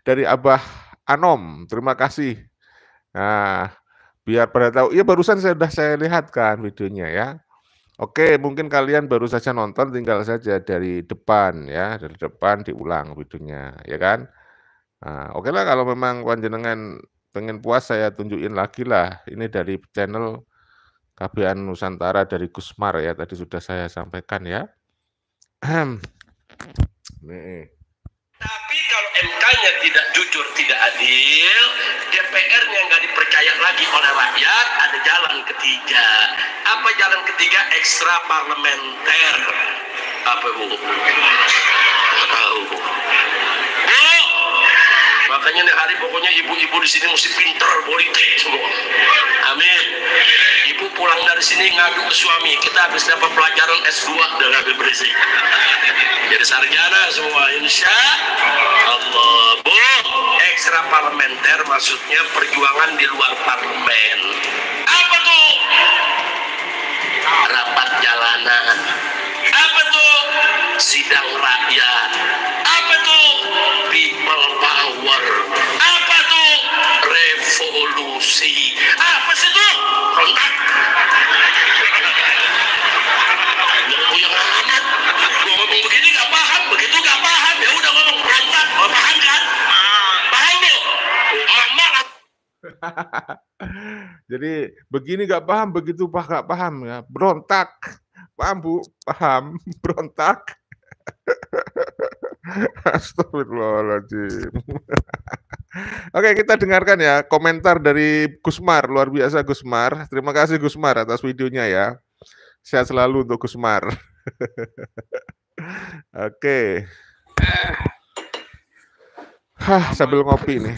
Dari Abah Anom, terima kasih. Nah, biar pada tahu iya barusan sudah saya lihatkan videonya ya. Oke, mungkin kalian baru saja nonton, tinggal saja dari depan ya, dari depan diulang videonya, ya kan. Nah, okelah kalau memang panjenengan pengen puas saya tunjukin lagi lah, ini dari channel KBN Nusantara dari Gusmar ya, tadi sudah saya sampaikan ya. Nih. Tapi kalau MK-nya tidak jujur, tidak adil, DPR-nya nggak dipercaya lagi oleh rakyat, ada jalan ketiga. Apa jalan ketiga? Ekstra parlementer. Apa Bu? Tahu. Bu, makanya nih hari pokoknya ibu-ibu di sini mesti pinter politik semua. Amin. Ibu pulang dari sini ngadu ke suami, kita habis dapat pelajaran S2 dan Habib Rizik. Jadi sarjana semua, insya Allah. Bu, ekstra parlementer maksudnya perjuangan di luar parlemen. Apa tuh? Rapat jalanan. Apa tuh? Sidang rakyat. Apa tuh? People power. Apa tuh? Revolusi. Apa sih tuh? Kontak. Yang amat. Gua ngomong begini gak paham, begitu gak paham. Ya udah ngomong berontak. Paham kan? Paham Bu? Mama. Jadi begini gak paham, begitu gak paham ya, berontak. Paham Bu? Paham, berontak. Astagfirullahaladzim. Oke, kita dengarkan ya komentar dari Gusmar, luar biasa Gusmar. Terima kasih Gusmar atas videonya ya. Sehat selalu untuk Gusmar. Oke. Sambil ngopi nih.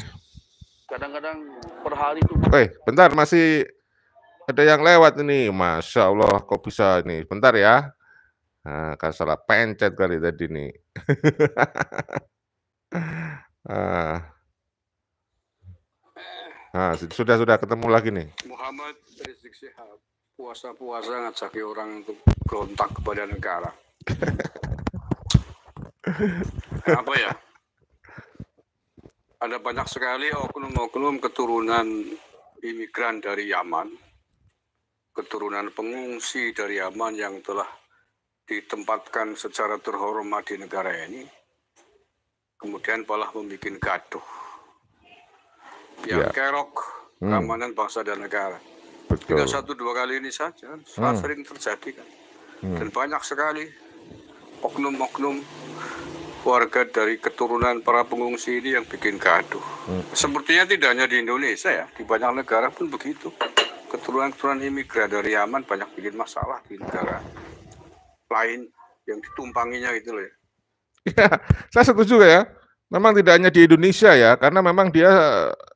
Kadang-kadang per hari itu. Bentar, masih ada yang lewat ini. Masya Allah, kok bisa ini? Bentar ya. Nah, kan salah pencet kali tadi nih. Sudah ketemu lagi nih. Muhammad Rizik Syihab puasa-puasa ngajaki orang untuk berontak kepada negara. Apa ya? Ada banyak sekali oknum-oknum keturunan imigran dari Yaman, keturunan pengungsi dari Yaman yang telah ditempatkan secara terhormat di negara ini, kemudian malah membuat gaduh yang kerok keamanan bangsa dan negara. Tidak 1-2 kali ini saja, sering terjadi kan. Dan banyak sekali oknum-oknum warga dari keturunan para pengungsi ini yang bikin gaduh. Sepertinya tidak hanya di Indonesia ya, di banyak negara pun begitu. Keturunan imigran dari Yaman banyak bikin masalah di negara lain yang ditumpanginya gitu loh ya. Ya, saya setuju ya. Memang tidak hanya di Indonesia ya, karena memang dia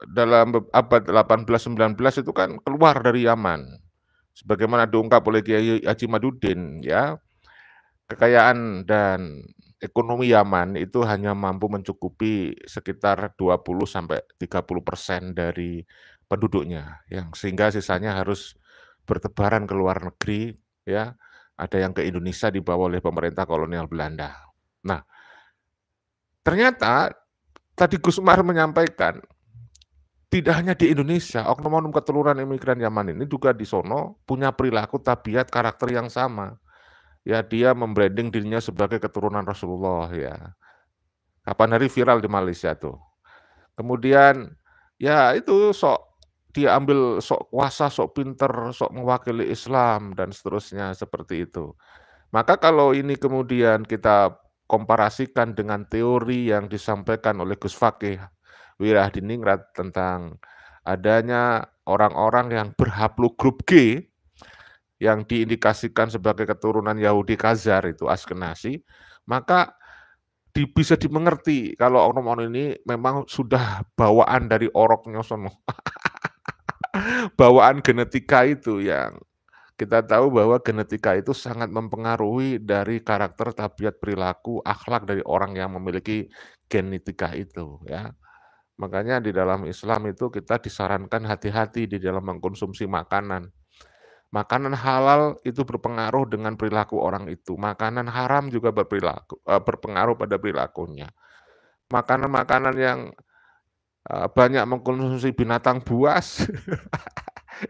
dalam abad 18-19 itu kan keluar dari Yaman. Sebagaimana diungkap oleh Kiai Haji Madudin ya, kekayaan dan ekonomi Yaman itu hanya mampu mencukupi sekitar 20-30% dari penduduknya, yang sehingga sisanya harus bertebaran ke luar negeri ya. Ada yang ke Indonesia dibawa oleh pemerintah kolonial Belanda. Nah, ternyata tadi Gusmar menyampaikan tidak hanya di Indonesia, oknum-oknum keturunan imigran Yaman ini juga di sono punya perilaku, tabiat, karakter yang sama. Ya, dia membranding dirinya sebagai keturunan Rasulullah ya. Kapan hari viral di Malaysia tuh. Kemudian ya itu dia ambil sok kuasa, sok pinter, sok mewakili Islam dan seterusnya seperti itu. Maka kalau ini kemudian kita komparasikan dengan teori yang disampaikan oleh Gus Fakih Wirahdiningrat tentang adanya orang-orang yang berhaplogrup G yang diindikasikan sebagai keturunan Yahudi Khazar itu Askenazi, maka bisa dimengerti kalau oknum-oknum ini memang sudah bawaan dari oroknya sono. Bawaan genetika itu yang kita tahu bahwa genetika itu sangat mempengaruhi dari karakter, tabiat, perilaku, akhlak dari orang yang memiliki genetika itu ya. Makanya di dalam Islam itu kita disarankan hati-hati di dalam mengkonsumsi makanan. Makanan halal itu berpengaruh dengan perilaku orang itu. Makanan haram juga berpengaruh pada perilakunya. Makanan-makanan yang banyak mengkonsumsi binatang buas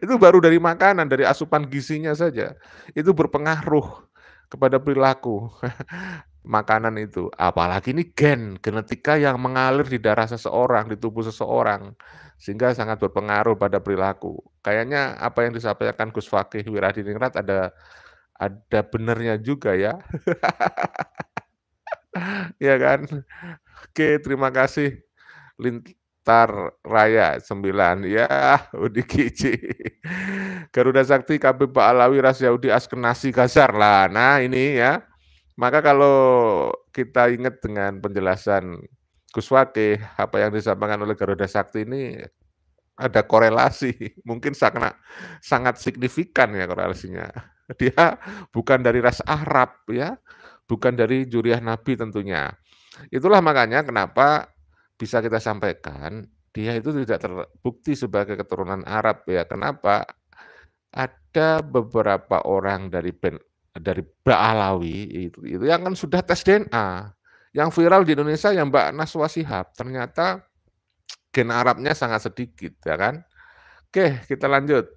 itu baru dari makanan, dari asupan gizinya saja. Itu berpengaruh kepada perilaku makanan itu. Apalagi ini genetika yang mengalir di darah seseorang, di tubuh seseorang, sehingga sangat berpengaruh pada perilaku. Kayaknya apa yang disampaikan Gus Fakih Wiradiningrat ada benernya juga ya. Ya kan? Oke, terima kasih. Lintar Raya 9 ya, Udi Kici. Garuda Sakti KB Pak Alawi Ras Yahudi Askenasi Kasar lah. Nah, ini ya. Maka kalau kita ingat dengan penjelasan Gus Fakih, apa yang disampaikan oleh Garuda Sakti ini ada korelasi, mungkin sangat signifikan ya korelasinya. Dia bukan dari ras Arab ya, bukan dari zuriyah Nabi tentunya. Itulah makanya kenapa bisa kita sampaikan dia itu tidak terbukti sebagai keturunan Arab ya. Kenapa? Ada beberapa orang dari Ba'alawi itu yang kan sudah tes DNA. Yang viral di Indonesia yang Mbak Naswa Shihab, ternyata gen Arabnya sangat sedikit ya kan. Oke, kita lanjut.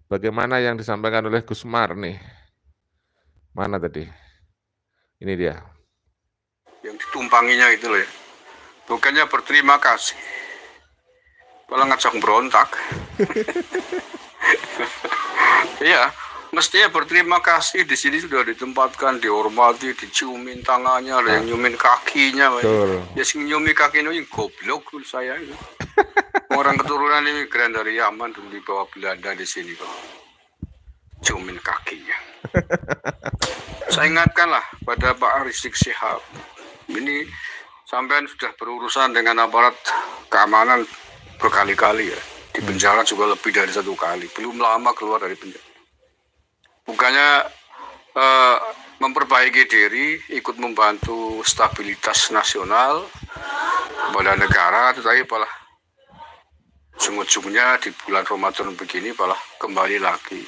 Bagaimana yang disampaikan oleh Gusmar nih? Mana tadi? Ini dia. Yang ditumpanginya itu loh ya. Bukannya berterima kasih, malah ngajak berontak. Iya, mestinya berterima kasih. Di sini sudah ditempatkan, dihormati, diciumin tangannya, ada yang nyumin kakinya. Ya sing nyumi kakinya ini goblok saya ini. Orang keturunan imigran dari Yaman dulu di bawah Belanda di sini kok. Ciumin kakinya. Saya ingatkanlah pada Pak Rizik Syihab. Ini sampean sudah berurusan dengan aparat keamanan berkali-kali ya. Di penjara juga lebih dari 1 kali. Belum lama keluar dari penjara. Bukannya memperbaiki diri, ikut membantu stabilitas nasional kepada negara, tetapi malah ujung-ujungnya di bulan Ramadan begini malah kembali lagi.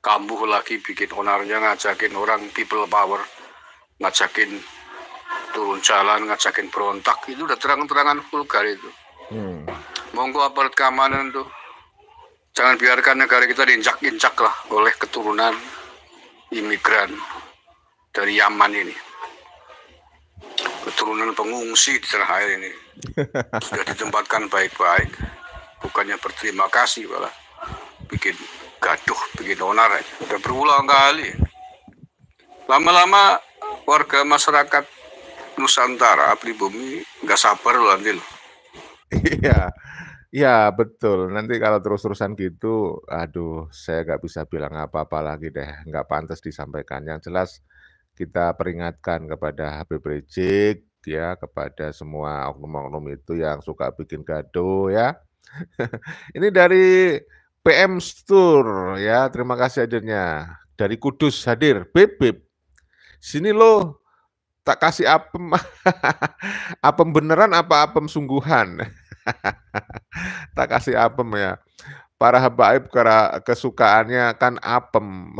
Kambuh lagi bikin onarnya, ngajakin orang people power, ngajakin turun jalan, ngajakin berontak. Itu udah terang-terangan vulgar itu. Monggo aparat keamanan tuh, jangan biarkan negara kita diinjak-injak lah oleh keturunan imigran dari Yaman ini. Keturunan pengungsi di tanah air ini. Sudah ditempatkan baik-baik. Bukannya berterima kasih, malah bikin gaduh, bikin onar aja. Udah berulang kali. Lama-lama warga masyarakat Nusantara, pribumi, nggak sabar loh nanti loh. Iya, ya betul. Nanti kalau terus-terusan gitu, aduh, saya nggak bisa bilang apa-apa lagi deh. Nggak pantas disampaikan. Yang jelas kita peringatkan kepada Habib Rizik, ya, kepada semua oknum-oknum itu yang suka bikin gaduh, ya. Ini dari PM Stur, ya. Terima kasih hadirnya. Dari Kudus hadir. Beb, sini lo tak kasih apem. Apem beneran apa apem sungguhan? Tak kasih apem ya. Para habaib kesukaannya kan apem.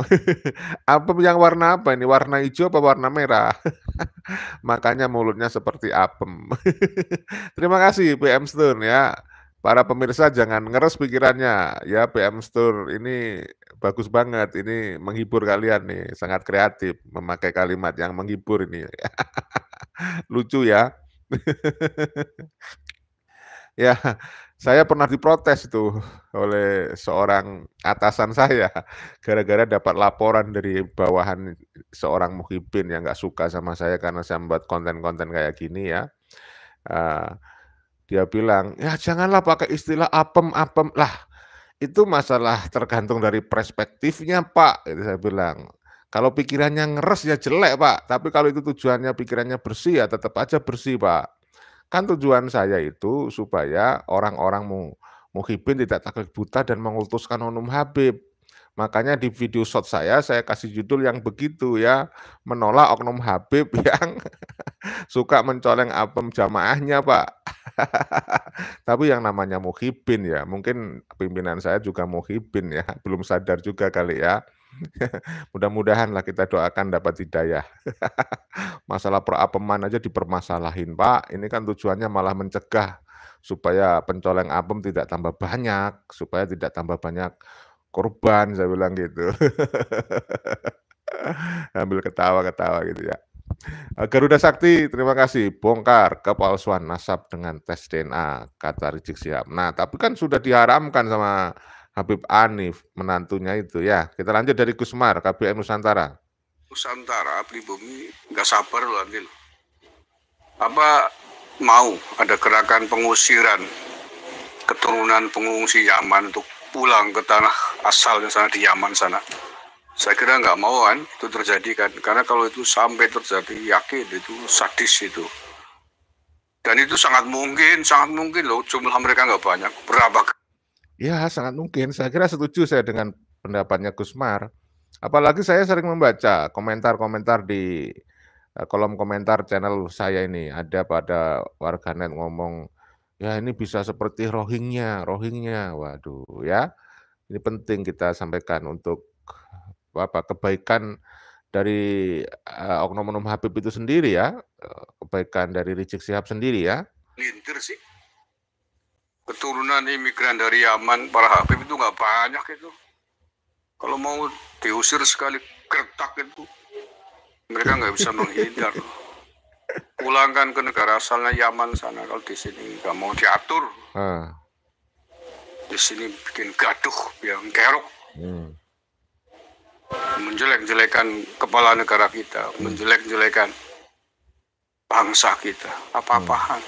Apem yang warna apa ini? Warna hijau apa warna merah? Makanya mulutnya seperti apem. Terima kasih PM Stur ya. Para pemirsa jangan ngeres pikirannya ya. PM Stur ini bagus banget. Ini menghibur kalian nih. Sangat kreatif memakai kalimat yang menghibur ini. Lucu ya. Ya, saya pernah diprotes itu oleh seorang atasan saya gara-gara dapat laporan dari bawahan seorang muhibin yang nggak suka sama saya karena saya membuat konten-konten kayak gini ya. Dia bilang, ya janganlah pakai istilah apem-apem lah. Itu masalah tergantung dari perspektifnya Pak. Itu saya bilang. Kalau pikirannya ngeres ya jelek Pak. Tapi kalau itu tujuannya pikirannya bersih ya tetap aja bersih Pak. Kan tujuan saya itu supaya orang-orang muhibin tidak taklid buta dan mengultuskan oknum Habib. Makanya di video shot saya kasih judul yang begitu ya, menolak oknum Habib yang suka mencoleng apem jamaahnya Pak. Tapi yang namanya muhibin ya, mungkin pimpinan saya juga muhibin ya, belum sadar juga kali ya. Mudah-mudahanlah kita doakan dapat hidayah. Masalah perapeman aja dipermasalahin, Pak. Ini kan tujuannya malah mencegah supaya pencoleng apem tidak tambah banyak, supaya tidak tambah banyak korban, saya bilang gitu. Sambil ketawa-ketawa gitu ya. Garuda Sakti, terima kasih. Bongkar kepalsuan nasab dengan tes DNA, kata Rizik Sihab. Nah, tapi kan sudah diharamkan sama Habib Hanif, menantunya itu ya. Kita lanjut dari Gusmar, KBM Nusantara. Nusantara, pribumi, nggak sabar loh Anil. Apa mau ada gerakan pengusiran keturunan pengungsi Yaman untuk pulang ke tanah asalnya sana di Yaman sana? Saya kira nggak mau kan itu terjadi kan, karena kalau itu sampai terjadi yakin itu sadis itu. Dan itu sangat mungkin loh, jumlah mereka nggak banyak. Berapa? Ya, sangat mungkin. Saya kira setuju saya dengan pendapatnya Gusmar. Apalagi saya sering membaca komentar-komentar di kolom komentar channel saya ini. Ada pada warganet ngomong, ya ini bisa seperti Rohingya. Waduh ya. Ini penting kita sampaikan untuk kebaikan dari oknum-oknum Habib itu sendiri ya. Kebaikan dari Rizik Sihab sendiri ya. Lintir sih. Keturunan imigran dari Yaman, para Habib itu nggak banyak itu. Kalau mau diusir sekali kertak itu, mereka nggak bisa menghindar. Pulangkan ke negara asalnya Yaman sana. Kalau di sini nggak mau diatur, di sini bikin gaduh, yang kerok, menjelek-jelekan kepala negara kita, menjelek-jelekan bangsa kita, apa-apaan.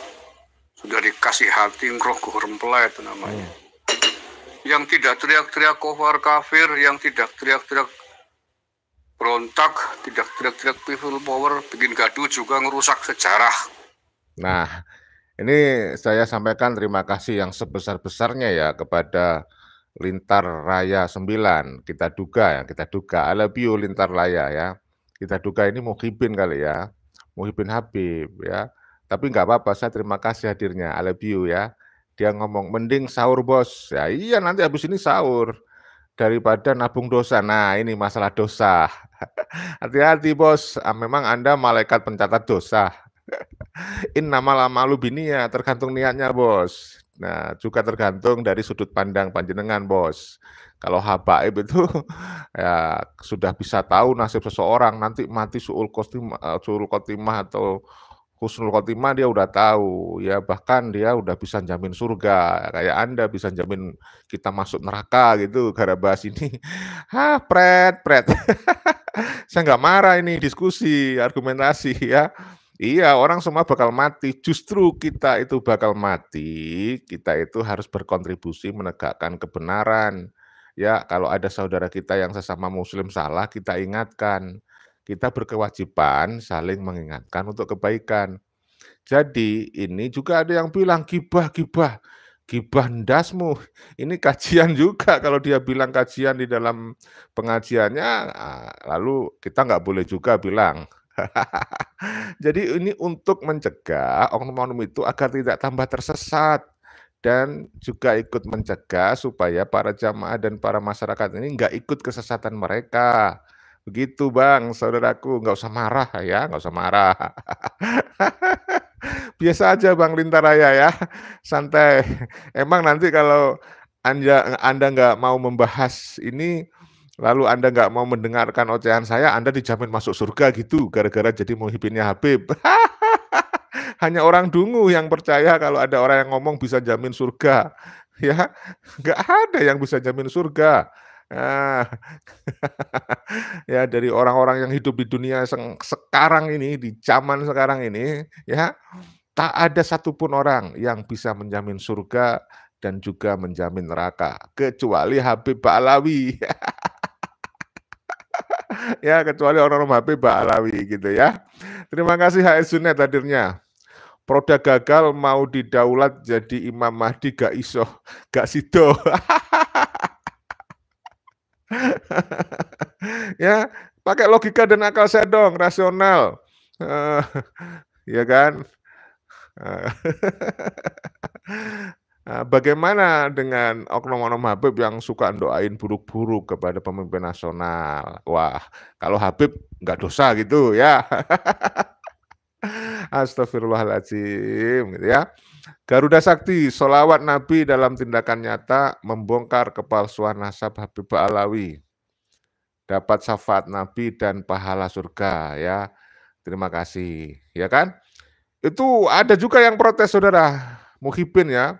Sudah dikasih hati ngerogoh rempela itu namanya. Yang tidak teriak-teriak kafir, yang tidak teriak-teriak berontak, tidak teriak-teriak people power, bikin gaduh juga ngerusak sejarah. Nah, ini saya sampaikan terima kasih yang sebesar-besarnya ya kepada Lintar Raya 9. Kita duga, I love you Lintar Raya ya. Kita duga ini muhibin kali ya, muhibin Habib ya. Tapi nggak apa-apa, saya terima kasih hadirnya, I love you ya. Dia ngomong, mending sahur bos. Ya iya, nanti habis ini sahur. Daripada nabung dosa. Nah, ini masalah dosa. Hati-hati bos, memang Anda malaikat pencatat dosa. Innamal a'malu binniyat, tergantung niatnya bos. Nah, juga tergantung dari sudut pandang panjenengan bos. Kalau habaib itu ya sudah bisa tahu nasib seseorang, nanti mati su'ul khotimah atau husnul khotimah dia udah tahu ya, bahkan dia udah bisa jamin surga. Kayak Anda bisa jamin kita masuk neraka gitu gara bahas ini. Pret. Saya nggak marah, ini diskusi, argumentasi ya. Iya, orang semua bakal mati. Justru kita itu bakal mati. Kita itu harus berkontribusi menegakkan kebenaran. Ya, kalau ada saudara kita yang sesama Muslim salah, kita ingatkan. Kita berkewajiban saling mengingatkan untuk kebaikan. Jadi ini juga ada yang bilang gibah ndasmu. Ini kajian juga, kalau dia bilang kajian di dalam pengajiannya, lalu kita nggak boleh juga bilang. Jadi ini untuk mencegah oknum-oknum itu agar tidak tambah tersesat, dan juga ikut mencegah supaya para jamaah dan para masyarakat ini nggak ikut kesesatan mereka. Begitu Bang, saudaraku, nggak usah marah ya, nggak usah marah. Biasa aja Bang Lintar Raya ya, santai. Emang nanti kalau Anda nggak mau membahas ini, lalu Anda nggak mau mendengarkan ocehan saya, Anda dijamin masuk surga gitu, gara-gara jadi muhibinnya Habib. Hanya orang dungu yang percaya kalau ada orang yang ngomong bisa jamin surga. Ya, nggak ada yang bisa jamin surga. Ya, dari orang-orang yang hidup di dunia sekarang ini, di zaman sekarang ini, ya, tak ada satupun orang yang bisa menjamin surga dan juga menjamin neraka, kecuali Habib Ba'alawi. Ya, kecuali orang-orang Habib Ba'alawi gitu ya. Terima kasih HS Junet hadirnya. Proda gagal mau didaulat jadi Imam Mahdi gak iso, gak sido. Ya, pakai logika dan akal sehat dong, rasional. Ya kan? Bagaimana dengan oknum-oknum Habib yang suka doain buruk-buruk kepada pemimpin nasional? Wah, kalau Habib nggak dosa gitu ya. Astagfirullahaladzim gitu ya. Garuda Sakti, sholawat Nabi dalam tindakan nyata membongkar kepalsuan nasab Habib Ba'alawi. Dapat syafaat Nabi dan pahala surga ya. Terima kasih, ya kan? Itu ada juga yang protes saudara, Muhyiddin ya,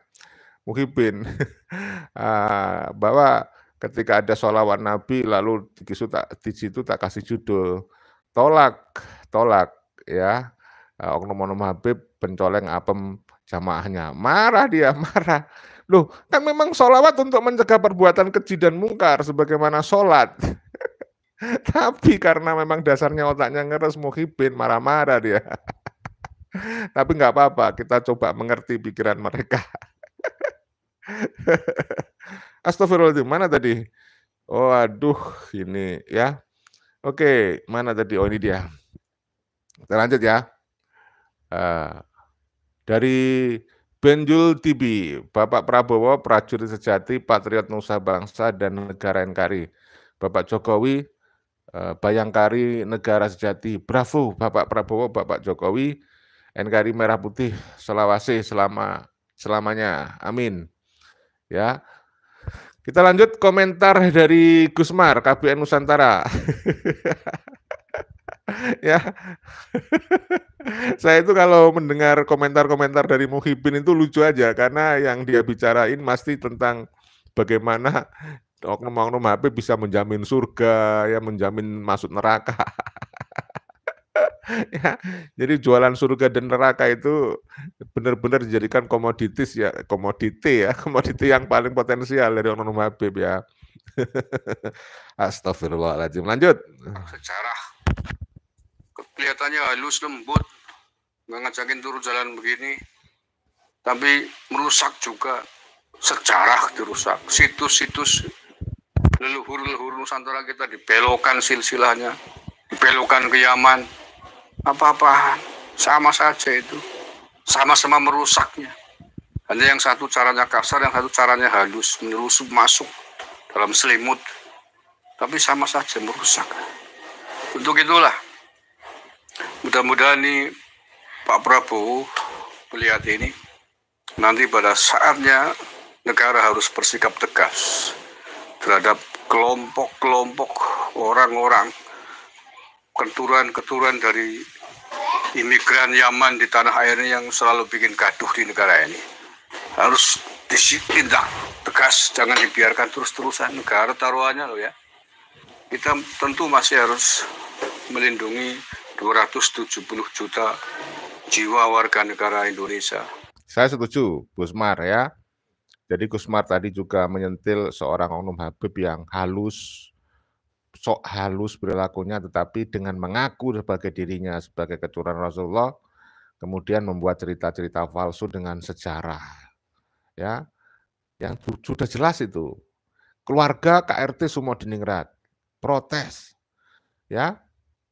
Muhyiddin. Bahwa ketika ada sholawat Nabi lalu di situ tak kasih judul, tolak, tolak ya. Oknum-oknum Habib pencoleng apem jamaahnya. Marah dia, marah. Loh, kan memang sholawat untuk mencegah perbuatan keji dan mungkar sebagaimana sholat. Tapi karena memang dasarnya otaknya ngeres, Muhyiddin marah-marah dia. Tapi nggak apa-apa, kita coba mengerti pikiran mereka. Astagfirullahaladzim, mana tadi? Oh aduh, ini ya. Oke, mana tadi? Oh ini dia. Kita lanjut ya. Dari Benjul TV, Bapak Prabowo, prajurit sejati, patriot nusa bangsa dan negara NKRI. Bapak Jokowi, Bayangkari negara sejati. Bravo Bapak Prabowo, Bapak Jokowi, NKRI Merah Putih, Selawase selamanya. Amin. Ya. Kita lanjut komentar dari Gusmar, KBN Nusantara. Ya. Saya itu kalau mendengar komentar-komentar dari Muhyiddin itu lucu aja, karena yang dia bicarain pasti tentang bagaimana oknum-oknum Habib bisa menjamin surga, ya menjamin masuk neraka. Ya, jadi jualan surga dan neraka itu benar-benar dijadikan komoditis ya, komoditi yang paling potensial dari oknum Habib ya. Astagfirullahaladzim. Lanjut. Sejarah kelihatannya halus lembut, nggak ngajakin turun jalan begini, tapi merusak juga. Sejarah dirusak, situs-situs leluhur-leluhur Nusantara kita dibelokkan silsilahnya, dibelokkan ke Yaman. Apa-apa sama saja itu, sama-sama merusaknya. Hanya yang satu caranya kasar, yang satu caranya halus, menelusup masuk dalam selimut, tapi sama saja merusak. Untuk itulah mudah-mudahan nih Pak Prabowo melihat ini, nanti pada saatnya negara harus bersikap tegas terhadap kelompok-kelompok orang-orang, keturunan dari imigran Yaman di tanah air ini yang selalu bikin gaduh di negara ini. Harus ditindak tegas, jangan dibiarkan terus-terusan. Negara taruhannya loh ya. Kita tentu masih harus melindungi 270 juta jiwa warga negara Indonesia. Saya setuju, Gusmar ya. Jadi Gusmar tadi juga menyentil seorang oknum Habib yang halus, sok halus perilakunya, tetapi dengan mengaku sebagai dirinya sebagai keturunan Rasulullah, kemudian membuat cerita-cerita palsu dengan sejarah, ya, yang sudah jelas itu. Keluarga KRT Sumodiningrat protes, ya,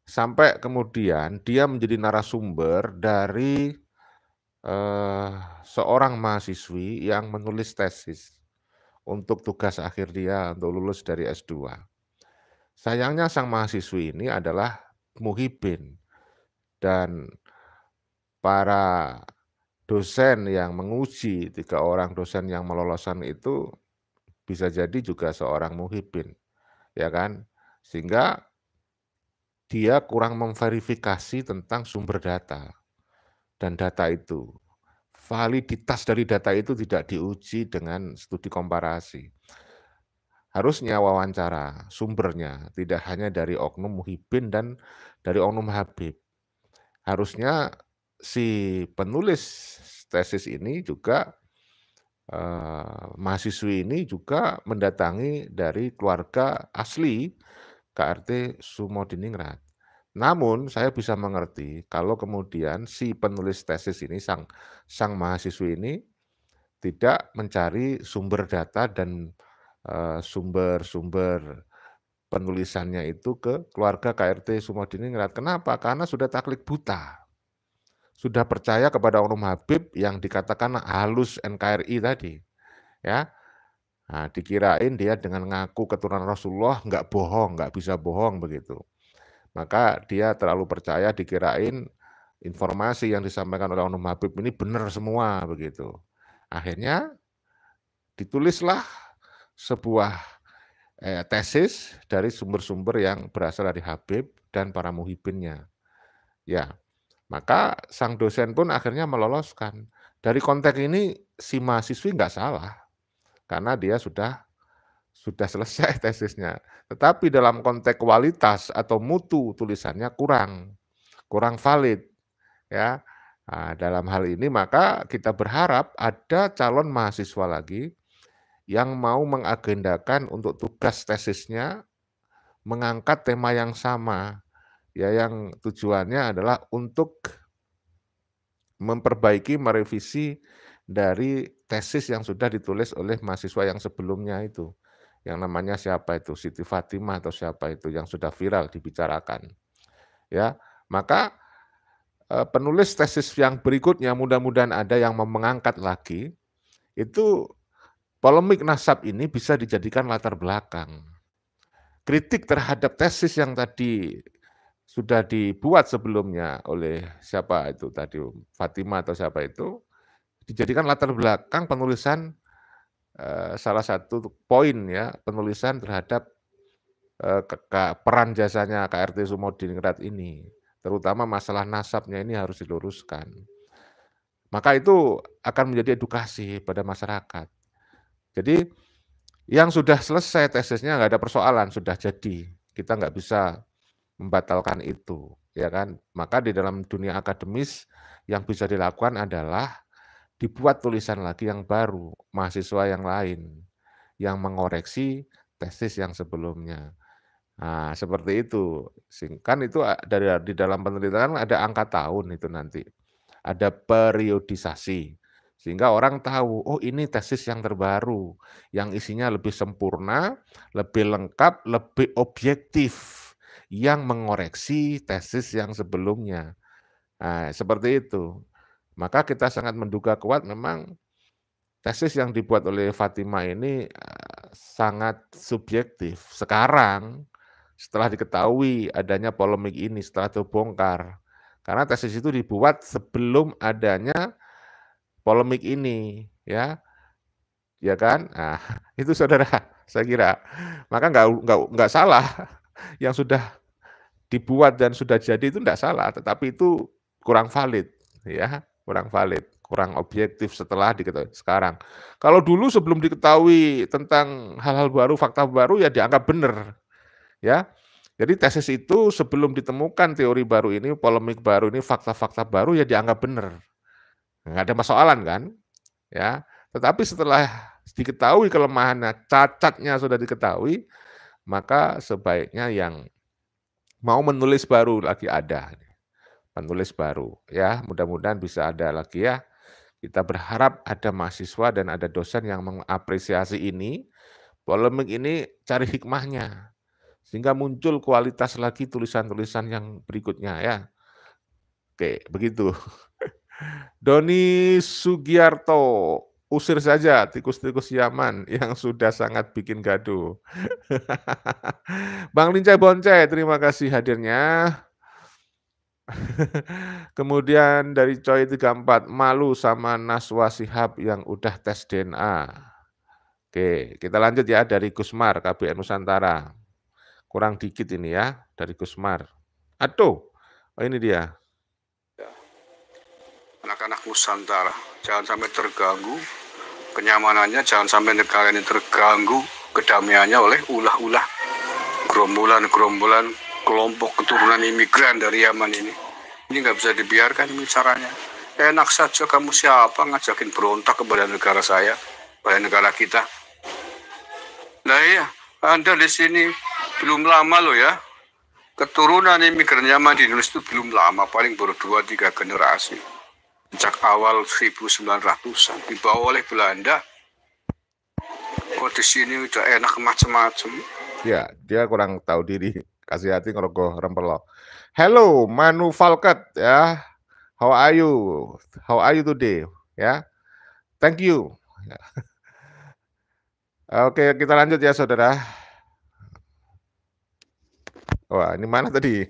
sampai kemudian dia menjadi narasumber dari seorang mahasiswi yang menulis tesis untuk tugas akhir dia untuk lulus dari S2. Sayangnya sang mahasiswi ini adalah Muhyiddin dan para dosen yang menguji, 3 orang dosen yang meloloskan itu bisa jadi juga seorang Muhyiddin, ya kan? Sehingga dia kurang memverifikasi tentang sumber data. Dan data itu, validitas dari data itu tidak diuji dengan studi komparasi. Harusnya wawancara sumbernya tidak hanya dari oknum Muhyiddin dan dari oknum Habib. Harusnya si penulis tesis ini juga, mahasiswi ini juga mendatangi dari keluarga asli KRT Sumodiningrat. Namun saya bisa mengerti kalau kemudian si penulis tesis ini, sang mahasiswi ini tidak mencari sumber data dan sumber-sumber penulisannya itu ke keluarga KRT Sumodiningrat. Kenapa? Karena sudah taklid buta. sudah percaya kepada Oknum Habib yang dikatakan halus NKRI tadi, ya. Nah, dikirain dia dengan ngaku keturunan Rasulullah nggak bohong, nggak bisa bohong begitu. Maka dia terlalu percaya, dikirain informasi yang disampaikan oleh Oknum Habib ini benar semua begitu. Akhirnya ditulislah sebuah tesis dari sumber-sumber yang berasal dari Habib dan para muhibinnya. Ya, maka sang dosen pun akhirnya meloloskan. Dari konteks ini si mahasiswi nggak salah, karena dia sudah selesai tesisnya. Tetapi dalam konteks kualitas atau mutu tulisannya kurang valid, ya. Nah, dalam hal ini maka kita berharap ada calon mahasiswa lagi yang mau mengagendakan untuk tugas tesisnya mengangkat tema yang sama, ya, yang tujuannya adalah untuk memperbaiki, merevisi dari tesis yang sudah ditulis oleh mahasiswa yang sebelumnya itu. Yang namanya siapa itu? Siti Fatimah atau siapa itu yang sudah viral dibicarakan. Ya, maka penulis tesis yang berikutnya mudah-mudahan ada yang mengangkat lagi, itu polemik nasab ini bisa dijadikan latar belakang. Kritik terhadap tesis yang tadi sudah dibuat sebelumnya oleh siapa itu tadi, Fatimah atau siapa itu, dijadikan latar belakang penulisan salah satu poin ya, penulisan terhadap peran jasanya KRT Sumodiningrat ini, terutama masalah nasabnya ini harus diluruskan. Maka itu akan menjadi edukasi pada masyarakat. Jadi yang sudah selesai tesisnya nggak ada persoalan, sudah jadi. Kita nggak bisa membatalkan itu, ya kan? Maka di dalam dunia akademis yang bisa dilakukan adalah dibuat tulisan lagi yang baru, mahasiswa yang lain, yang mengoreksi tesis yang sebelumnya. Nah, seperti itu. Kan itu di dalam penelitian ada angka tahun itu nanti. Ada periodisasi. Sehingga orang tahu, oh ini tesis yang terbaru, yang isinya lebih sempurna, lebih lengkap, lebih objektif, yang mengoreksi tesis yang sebelumnya. Nah, seperti itu. Maka kita sangat menduga kuat memang tesis yang dibuat oleh Fatimah ini sangat subjektif. Sekarang, setelah diketahui adanya polemik ini, setelah terbongkar, karena tesis itu dibuat sebelum adanya polemik ini, ya kan? Nah, itu saudara, saya kira. Maka nggak salah yang sudah dibuat dan sudah jadi itu nggak salah, tetapi itu kurang valid, ya, kurang objektif setelah diketahui sekarang. Kalau dulu sebelum diketahui tentang hal-hal baru, fakta baru ya dianggap benar, ya. Jadi tesis itu sebelum ditemukan teori baru ini, polemik baru ini, fakta-fakta baru ya dianggap benar. Nggak ada masalah kan, ya. Tetapi setelah diketahui kelemahannya, cacatnya sudah diketahui, maka sebaiknya yang mau menulis baru lagi ada, penulis baru, ya. Mudah-mudahan bisa ada lagi ya. Kita berharap ada mahasiswa dan ada dosen yang mengapresiasi ini, polemik ini cari hikmahnya, sehingga muncul kualitas lagi tulisan-tulisan yang berikutnya ya. Oke, begitu. Doni Sugiarto, usir saja tikus-tikus Yaman yang sudah sangat bikin gaduh. Bang Lincai Boncai, terima kasih hadirnya. Kemudian dari Coy 34, malu sama Naswa Shihab yang udah tes DNA. Oke, kita lanjut ya dari Gusmar, KBN Nusantara. Kurang dikit ini ya, dari Gusmar. Aduh, oh ini dia. Anak-anak Nusantara, jangan sampai terganggu kenyamanannya, jangan sampai negara ini terganggu kedamaiannya oleh ulah-ulah gerombolan-gerombolan kelompok keturunan imigran dari Yaman ini. Ini nggak bisa dibiarkan ini caranya. Enak saja kamu siapa ngajakin berontak kepada negara saya, kepada negara kita. Nah iya, Anda di sini belum lama loh ya. Keturunan imigran Yaman di Indonesia itu belum lama, paling baru 2-3 generasi. Sejak awal 1900-an dibawa oleh Belanda. Kok di sini udah enak macam-macam. Ya, dia kurang tahu diri. Kasih hati ngerogoh rempelok. Hello, Manu Falket ya. How are you? How are you today? Ya, thank you. Ya. Oke, kita lanjut ya, saudara. Wah, ini mana tadi?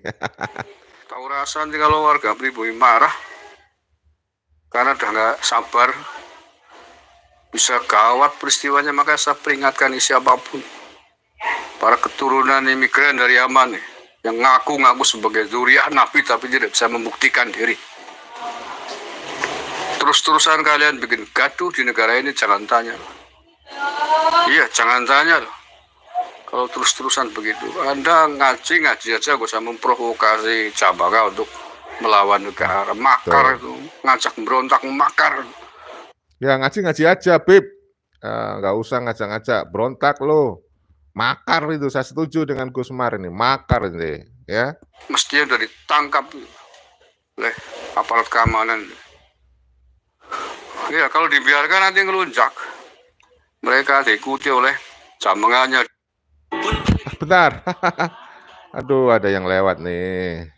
Tahu rasa nanti kalau warga pribumi marah karena udah nggak sabar, bisa gawat peristiwanya. Maka saya peringatkan siapapun, para keturunan imigran dari Yaman yang ngaku-ngaku sebagai zuriat Nabi tapi tidak bisa membuktikan diri. Terus-terusan kalian bikin gaduh di negara ini, jangan tanya. Iya, jangan tanya loh. Kalau terus-terusan begitu, Anda ngaji aja, gak usah memprovokasi Jabara untuk melawan negara. Makar itu, ngajak berontak, makar. Ya ngaji aja, Bib. Nggak usah ngajak-ngajak berontak lo. Makar itu, saya setuju dengan Gus Mar ini, makar ini, ya. Mestinya udah ditangkap oleh aparat keamanan. Ya kalau dibiarkan nanti ngelunjak. Mereka diikuti oleh jamaahnya. Bentar. Aduh, ada yang lewat nih.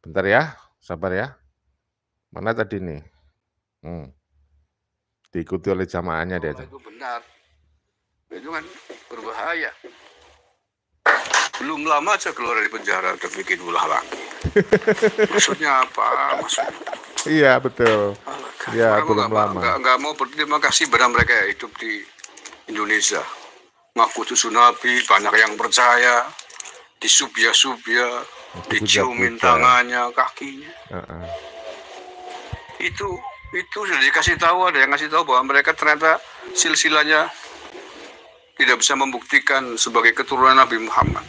Bentar ya, sabar ya. Mana tadi nih? Diikuti oleh jamaahnya dia. Itu benar. Itu kan berbahaya. Belum lama aja keluar dari penjara udah bikin ulah lagi. Maksudnya apa? Iya betul. Ya belum lama. Nggak mau berterima kasih pada mereka yang hidup di Indonesia. Ngaku cucu Nabi, banyak yang percaya, disubya-subya, diciumin tangannya, kakinya. Itu sudah dikasih tahu, ada yang ngasih tahu bahwa mereka ternyata silsilahnya tidak bisa membuktikan sebagai keturunan Nabi Muhammad.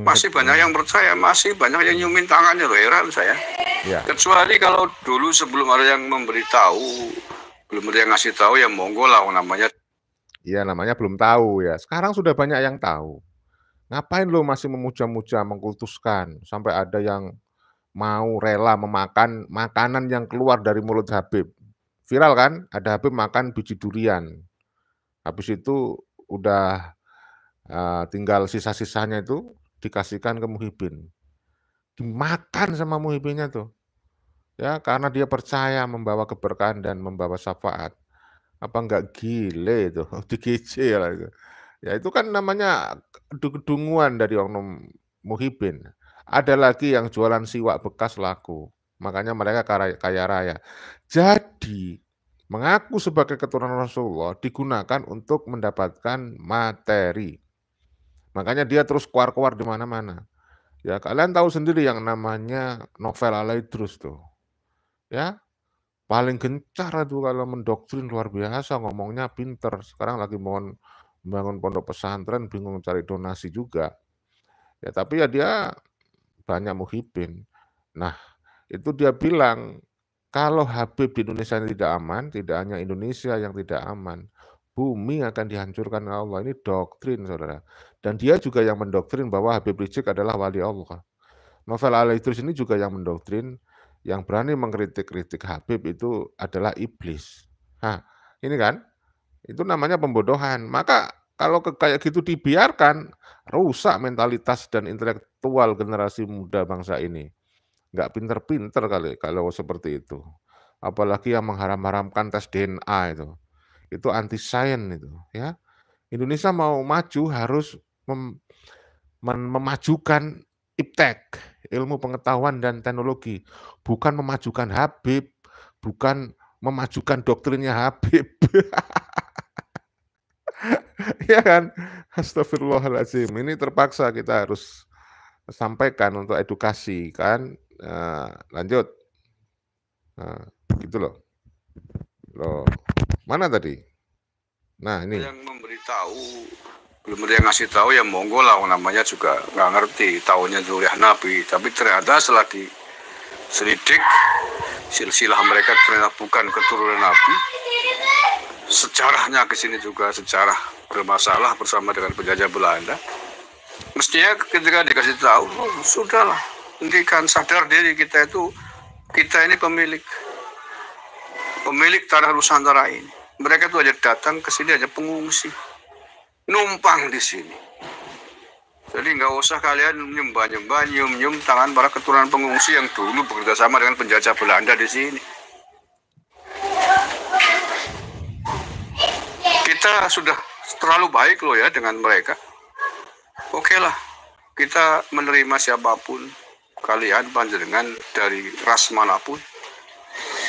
Masih banyak yang percaya, masih banyak yang nyiumin tangannya, loh, heran saya. Ya. Kecuali kalau dulu sebelum ada yang memberitahu, belum ada yang ngasih tahu, ya monggo lah namanya. Iya namanya belum tahu ya. Sekarang sudah banyak yang tahu. Ngapain lo masih memuja-muja, mengkultuskan sampai ada yang mau rela memakan makanan yang keluar dari mulut Habib. Viral kan? Ada Habib makan biji durian. Habis itu udah tinggal sisa-sisanya itu dikasihkan ke Muhyiddin. Dimakan sama Muhyiddinnya tuh. Ya, karena dia percaya membawa keberkahan dan membawa syafaat. Apa enggak gile itu, digece lah itu. Ya itu kan namanya kedunguan dari oknum Muhyiddin. Ada lagi yang jualan siwak bekas laku, makanya mereka kaya raya. Jadi mengaku sebagai keturunan Rasulullah digunakan untuk mendapatkan materi. Makanya dia terus keluar-keluar di mana-mana. Ya kalian tahu sendiri yang namanya Novel Al-Idrus tuh. Ya, paling gencar itu kalau mendoktrin luar biasa, ngomongnya pinter. Sekarang lagi mau membangun pondok pesantren, bingung cari donasi juga. Ya tapi ya dia banyak Muhyiddin. Nah, itu dia bilang kalau Habib di Indonesia tidak aman, tidak hanya Indonesia yang tidak aman, bumi akan dihancurkan oleh Allah. Ini doktrin, saudara. Dan dia juga yang mendoktrin bahwa Habib Rizik adalah wali Allah. Novel Al-Idrus ini juga yang mendoktrin yang berani mengkritik-kritik Habib itu adalah iblis. Nah, ini kan, itu namanya pembodohan. Maka kalau kayak gitu dibiarkan, rusak mentalitas dan intelektual generasi muda bangsa ini. Nggak pinter-pinter kali kalau seperti itu. Apalagi yang mengharam-haramkan tes DNA itu. Itu anti sains itu. Ya, Indonesia mau maju harus memajukan iptek, ilmu pengetahuan dan teknologi, bukan memajukan Habib, bukan memajukan doktrinnya Habib. Ya kan? Astagfirullahaladzim. Ini terpaksa kita harus sampaikan untuk edukasi kan. Lanjut. Gitu loh. Mana tadi? Nah ini. Yang memberitahu, belum ada yang ngasih tahu, ya monggo lah, namanya juga nggak ngerti, tahunya zuriat Nabi. Tapi ternyata setelah diselidik, silsilah mereka ternyata bukan keturunan Nabi. Sejarahnya ke sini juga sejarah bermasalah bersama dengan penjajah Belanda. Mestinya ketika dikasih tahu, oh, sudahlah, hentikan, sadar diri kita ini pemilik tanah Nusantara ini. Mereka tuh aja datang ke sini aja pengungsi, numpang di sini. Jadi nggak usah kalian nyembah-nyembah, nyium-nyium tangan para keturunan pengungsi yang dulu bekerja sama dengan penjajah Belanda di sini. Kita sudah terlalu baik loh ya dengan mereka. Oke lah, kita menerima siapapun, kalian panjenengan dari ras manapun.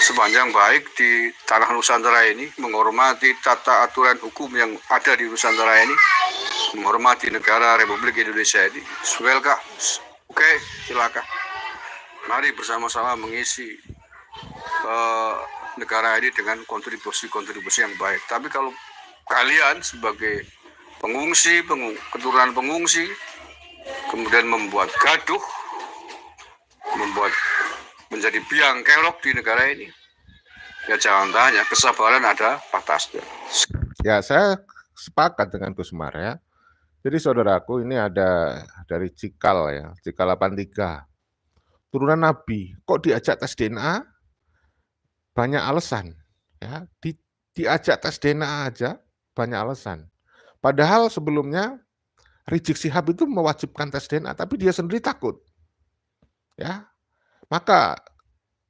Sepanjang baik di tanah Nusantara ini, menghormati tata aturan hukum yang ada di Nusantara ini, menghormati negara Republik Indonesia ini, welcome. Oke, silakan. Mari bersama-sama mengisi negara ini dengan kontribusi-kontribusi yang baik. Tapi kalau kalian sebagai pengungsi, keturunan pengungsi, kemudian membuat gaduh, membuat menjadi biang kerok di negara ini, ya jangan tanya, kesabaran ada batasnya. Ya, saya sepakat dengan Gus Mar ya. Jadi saudaraku, ini ada dari Cikal ya, Cikal 83. Turunan Nabi, kok diajak tes DNA? Banyak alasan ya. Diajak tes DNA aja banyak alasan. Padahal sebelumnya Rizik Syihab itu mewajibkan tes DNA, tapi dia sendiri takut. Ya. Maka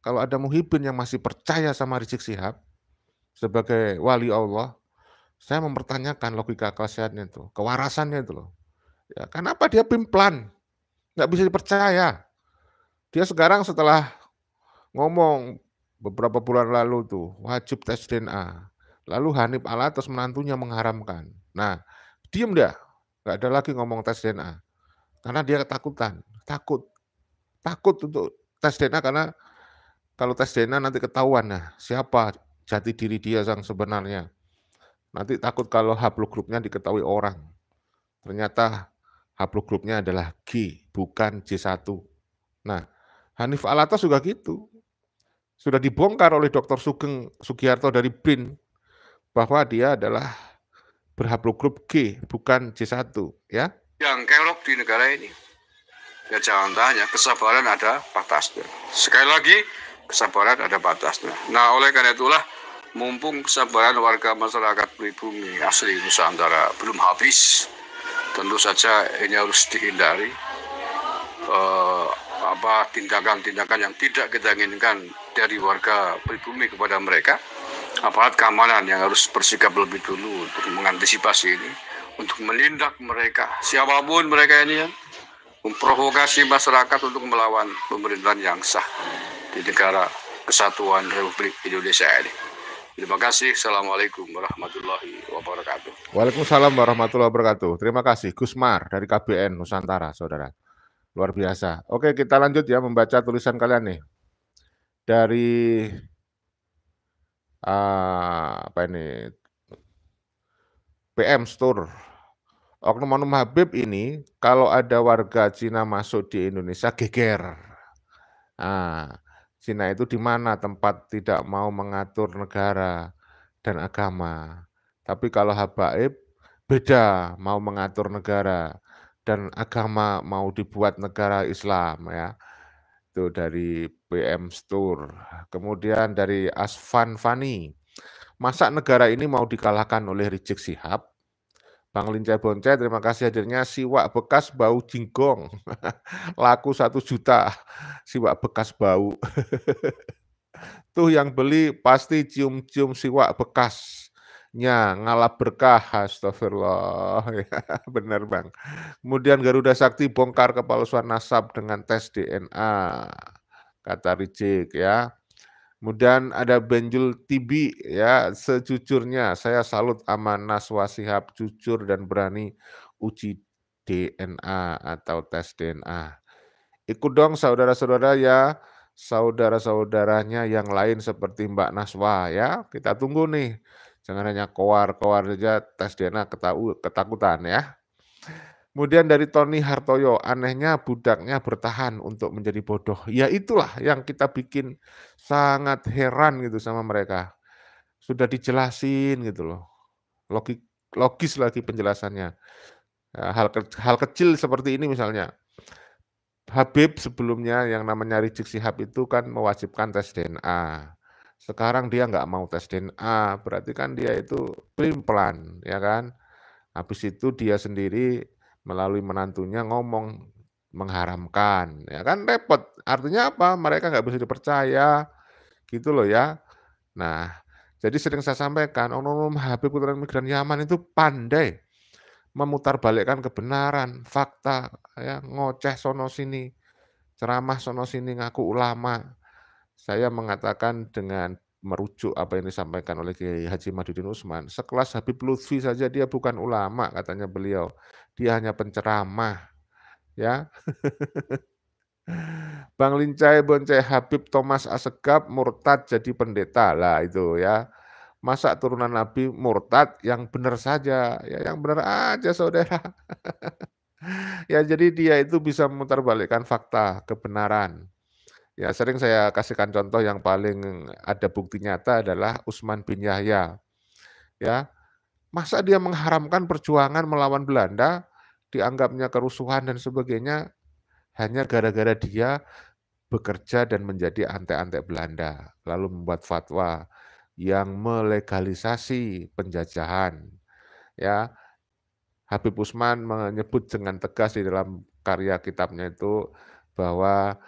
kalau ada muhibin yang masih percaya sama Rizik Syihab sebagai wali Allah, saya mempertanyakan logika akal-sehatnya itu, kewarasannya itu loh. Ya, kenapa dia pimplan? Nggak bisa dipercaya. Dia sekarang setelah ngomong beberapa bulan lalu tuh, wajib tes DNA. Lalu Hanif Alatas menantunya mengharamkan. Nah, diem dah. Nggak ada lagi ngomong tes DNA. Karena dia ketakutan. Takut untuk tes DNA karena kalau tes DNA nanti ketahuan nah siapa jati diri dia yang sebenarnya. Nanti takut kalau haplogrupnya diketahui orang. Ternyata haplogrupnya adalah G, bukan J1. Nah, Hanif Alatas juga gitu. Sudah dibongkar oleh Dr. Sugeng Sugiharto dari BRIN bahwa dia adalah berhaplogrup G, bukan J1. Ya. Yang kerok di negara ini, ya jangan tanya, kesabaran ada batasnya. Sekali lagi, kesabaran ada batasnya. Nah, oleh karena itulah, mumpung kesabaran warga masyarakat pribumi asli Nusantara belum habis, tentu saja ini harus dihindari tindakan-tindakan yang tidak kita inginkan dari warga pribumi kepada mereka. Aparat keamanan yang harus bersikap lebih dulu untuk mengantisipasi ini, untuk menindak mereka, siapapun mereka ini, memprovokasi masyarakat untuk melawan pemerintahan yang sah di negara kesatuan Republik Indonesia ini. Terima kasih. Assalamualaikum warahmatullahi wabarakatuh. Waalaikumsalam warahmatullahi wabarakatuh. Terima kasih Gus Mar dari KBN Nusantara, saudara. Luar biasa. Oke, kita lanjut ya membaca tulisan kalian nih. Dari apa ini? PM Store. Oknum-oknum Habib ini kalau ada warga Cina masuk di Indonesia geger. Cina itu di mana tempat tidak mau mengatur negara dan agama. Tapi kalau habaib beda, mau mengatur negara dan agama, mau dibuat negara Islam ya. Itu dari PM Store. Kemudian dari Asfan Fani. Masa negara ini mau dikalahkan oleh Rizik Syihab? Bang Lincai Boncai, terima kasih hadirnya. Siwak bekas bau jinggong. Laku 1 juta. Siwak bekas bau. Tuh yang beli pasti cium-cium siwak bekasnya. Ngalap berkah. Astagfirullah. Benar Bang. Kemudian Garuda Sakti bongkar kepalsuan nasab dengan tes DNA. Kata Rizik ya. Kemudian ada Benjul Tibi ya, sejujurnya saya salut sama Naswa Shihab, jujur dan berani uji DNA atau tes DNA. Ikut dong saudara-saudara ya, saudara-saudaranya yang lain seperti Mbak Naswa ya. Kita tunggu nih. Jangan hanya koar-koar saja tes DNA ketakutan ya. Kemudian dari Tony Hartoyo, anehnya budaknya bertahan untuk menjadi bodoh. Ya itulah yang kita bikin sangat heran gitu sama mereka. Sudah dijelasin gitu loh. Logis lagi penjelasannya. Hal kecil seperti ini misalnya. Habib sebelumnya yang namanya Rizik Syihab itu kan mewajibkan tes DNA. Sekarang dia nggak mau tes DNA, berarti kan dia itu pelin-pelan, ya kan? Habis itu dia sendiri melalui menantunya ngomong mengharamkan, ya kan repot. Artinya apa? Mereka nggak bisa dipercaya, gitu loh ya. Nah, jadi sering saya sampaikan, oknum Habib keturunan migran Yaman itu pandai memutarbalikkan kebenaran, fakta, ya, ngoceh sono sini, ceramah sono sini, ngaku ulama. Saya mengatakan dengan merujuk apa yang disampaikan oleh Kiai Haji Madudin Usman, sekelas Habib Lutfi saja dia bukan ulama, katanya beliau. Dia hanya penceramah, ya. Bang Lincai bonceng Habib Thomas Assegaf murtad jadi pendeta. Lah itu ya. Masa turunan Nabi murtad, yang benar saja, ya yang benar aja saudara. Ya jadi dia itu bisa memutarbalikkan fakta, kebenaran. Ya sering saya kasihkan contoh yang paling ada bukti nyata adalah Utsman bin Yahya. Ya, masa dia mengharamkan perjuangan melawan Belanda, dianggapnya kerusuhan dan sebagainya, hanya gara-gara dia bekerja dan menjadi antek-antek Belanda, lalu membuat fatwa yang melegalisasi penjajahan. Ya, Habib Utsman menyebut dengan tegas di dalam karya kitabnya itu bahwa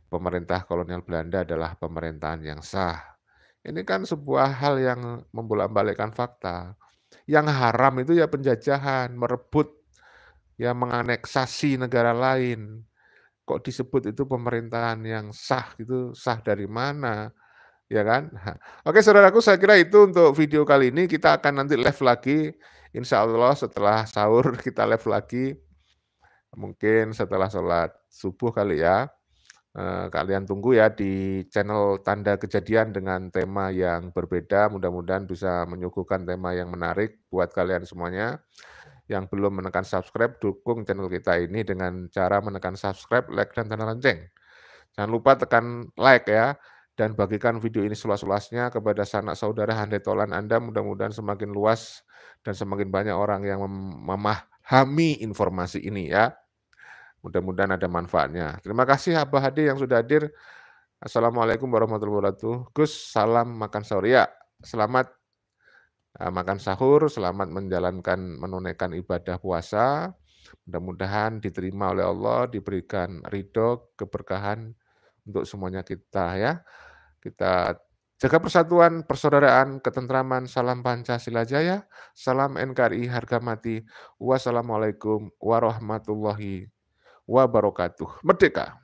pemerintah kolonial Belanda adalah pemerintahan yang sah. Ini kan sebuah hal yang membolak-balikkan fakta. Yang haram itu ya penjajahan, merebut, ya menganeksasi negara lain. Kok disebut itu pemerintahan yang sah gitu, sah dari mana? Ya kan? Oke saudaraku, saya kira itu untuk video kali ini. Kita akan nanti live lagi. Insya Allah setelah sahur kita live lagi. Mungkin setelah sholat subuh kali ya. Kalian tunggu ya di channel Tanda Kejadian dengan tema yang berbeda. Mudah-mudahan bisa menyuguhkan tema yang menarik buat kalian semuanya. Yang belum menekan subscribe, dukung channel kita ini dengan cara menekan subscribe, like, dan tanda lonceng. Jangan lupa tekan like ya. Dan bagikan video ini seluas-luasnya kepada sanak saudara handai tolan Anda. Mudah-mudahan semakin luas dan semakin banyak orang yang memahami informasi ini ya. Mudah-mudahan ada manfaatnya. Terima kasih Abah Hadi yang sudah hadir. Assalamualaikum warahmatullahi wabarakatuh. Gus, salam makan sahur ya. Selamat makan sahur, selamat menunaikan ibadah puasa. Mudah-mudahan diterima oleh Allah, diberikan ridho, keberkahan untuk semuanya kita ya. Kita jaga persatuan, persaudaraan, ketentraman, salam Pancasila Jaya, salam NKRI harga mati. Wassalamualaikum warahmatullahi wabarakatuh. Merdeka!